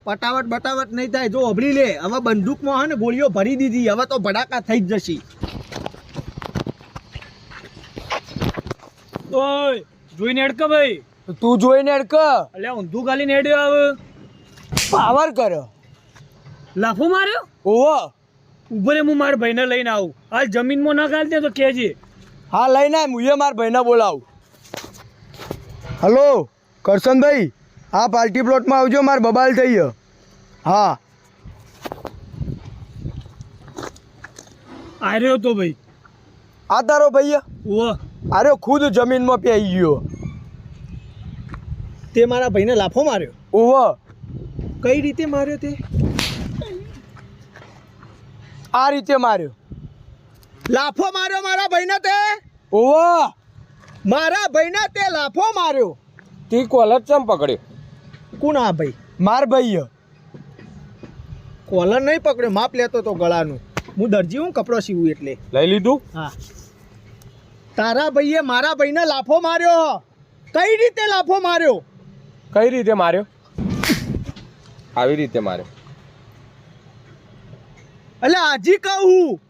પટાવટ બટાવટ નહીં થાય. જો અભરી લે, હવે બંદૂકમાં હે ને ગોળીઓ ભરી દીધી, હવે તો ભડાકા થઈ જ જશે. ઓય જોઈને હેડક ભાઈ. તું જોઈને હેડક. અલ્યા ઊંધું ગાલીને હેડ્યો આવે. પાવર કર્યો. લાફો માર્યો. ઓહો ઉભો રે, હું મારા ભાઈને લઈને આવું. હાલ જમીનમાં ના ગાલતે તો કહેજે. હા લઈને આય, મુએ મારા ભાઈને બોલાવું. હલો કરશનભાઈ, હા પાર્ટી પ્લોટમાં આવજો, મારે બબાલ થઈ ગયો. હા આર્યો તો ભાઈ. આ તારો ભાઈ? ઓહ અરે ખુદ જમીનમાં પેઈ ગયો. તે મારા ભાઈને લાફો માર્યો? ઓહો. કઈ રીતે માર્યો તે? આ રીતે માર્યો. લાફો માર્યો મારા ભાઈને તે? ઓહો. મારા ભાઈને તે લાફો માર્યો? તી કોલર ચમ પકડ્યો? કોણ આ ભાઈ? માર ભાઈ. કોલર નહીં પકડ્યો, માપ લેતો તો ગળાનું. હું દરજી હું, કપડો સીવું એટલે. લઈ લીધું? હા. તારા ભાઈએ મારા ભાઈને લાફો માર્યો. કઈ રીતે લાફો માર્યો? કઈ રીતે માર્યો? આવી રીતે માર્યો. એટલે હજી કહું,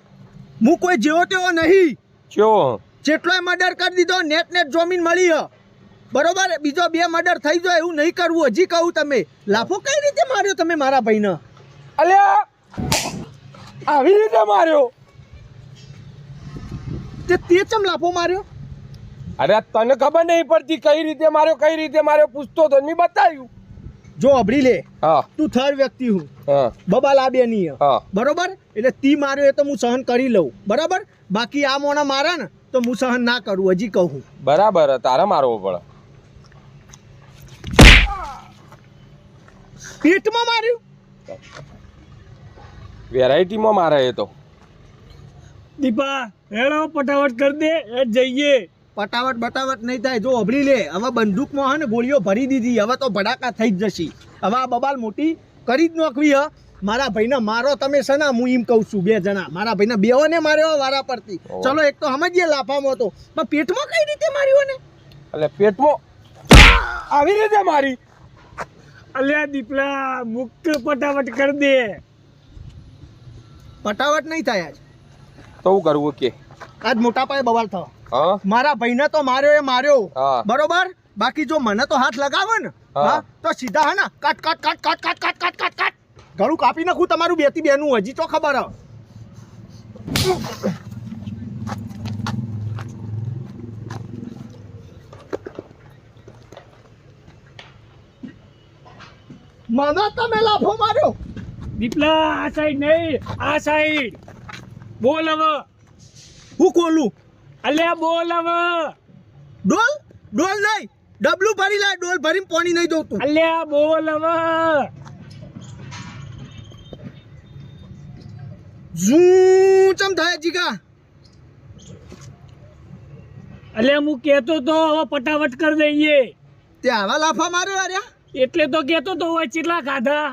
હું કોઈ જેવો તેવો નહીં. ચો જેટલોય મર્ડર કરી દીધો, નેટ જમીન મળી હ, બરોબર. બીજો 2 મર્ડર થઈ જાય એવું નહીં કરવું. હજી કહું, તમે લાફો કઈ રીતે માર્યો તમે મારા ભાઈને? અલ્યા આવી રીતે માર્યો. તે ચમ લાફો માર્યો? અરે તને ખબર નહીં પડતી કઈ રીતે માર્યો, કઈ રીતે માર્યો? પૂછતો તો મેં બતાવ્યું. જો અભડી લે, હા તું થર્ડ વ્યક્તિ હું, હા બબાલ આ બે ની હા બરોબર. એટલે તી માર્યો એ તો હું સહન કરી લઉં, બરાબર. બાકી આ મોણા મારા ને તો હું સહન ના કરું. હજી કહું બરાબર, તારે મારવો પડે. પેટમાં માર્યું? વેરાયટીમાં મારે એ તો. દીપા હેડો ફટાફટ કરી દે, એ જઈએ. પટાવટ બટાવટ નહીં થાય. જો અભડી લે, હવે બંદૂકમાં હે ને ગોળીઓ ભરી દીધી, હવે તો ભડાકા થઈ જ જશે. હવે આ બબાલ મોટી કરી જ નોખવી હ. મારા ભાઈને મારો તમે સના, હું એમ કહું છું. 2 જણા મારા ભાઈને બેઓને માર્યો વારા પરથી. ચલો એક તો સમજીએ લાફામાં તો, પણ પેટમાં કઈ રીતે માર્યો ને? એટલે પેટમાં આવી રીતે મારી. અલ્યા દીપલા મુક્ત ફટાફટ કરી દે. પટાવટ નહીં થાય આજ. તો હું કરવું કે આજ મોટા પાયે બવાલ થયો. હા મારા ભાઈને તો માર્યો એ માર્યો, હા. બરોબર. બાકી જો મને તો હાથ લગાવે ને, હા, તો સીધા હે ને કાટ કાટ કાટ કાટ કાટ કાટ કાટ કાટ કાટ ઘણું કાપી નાખું તમારું 2 થી 2 નું. હજી તો ખબર હ. મને તમે લાફો માર્યો. દીપલા આ સાઈડ નહીં, આ સાઈડ. બોલ હવે. હું ખોલું? અલ્યા બોલ હવે. ડોલ ડોલ નહીં, ડબલું ભરી લાય. ડોલ ભરીને પાણી નહીં દઉં તું. અલ્યા બોલ હવે. ઝૂ ચમ થાય જીગા? અલ્યા હું કહેતો તો હવે ફટાફટ કરી દઈએ. તે આવા લાફા માર્યો આર્યા? એટલે તો કહેતો તો હોય કેટલા ખાધા.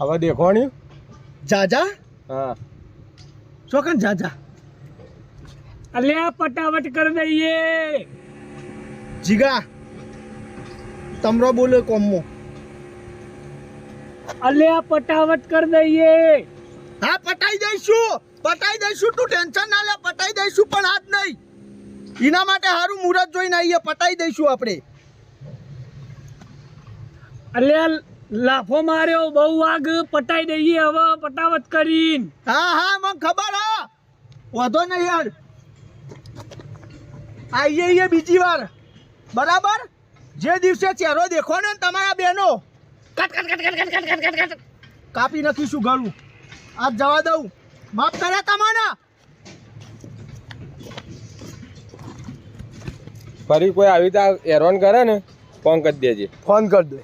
હવે દેખોણી. જાજા હા ચોકન જાજા. અલ્યા ફટાફટ કરી દઈએ. જીગા તમરો બોલે કોમો. અલ્યા ફટાફટ કરી દઈએ. હા પટાઈ દઈશું, પટાઈ દઈશું. તું ટેન્શન ના લે, પટાઈ દઈશું. પણ આજ નહીં. એના માટે સારું મુહૂર્ત જોઈને આવીએ, પટાઈ દઈશું આપણે. અલ્યા લાફો માર્યો બહુ વાગ, પટાઈ દઈએ હવે ફટાફટ કરીને. હા હા મને ખબર હા, વાંધો નહીં યાર. આવીએ બીજી વાર, બરાબર. જે દિવસે ચહેરો દેખો ને તમારા બેનો cut cut cut cut cut cut cut cut કાપી નાખીશું ગળું. આજ જવા દઉં. માફ કર્યા તમારા. ફરી કોઈ આવી રીતે હેરાન કરે ને ફોન કરી દેજે. ફોન કરી દે.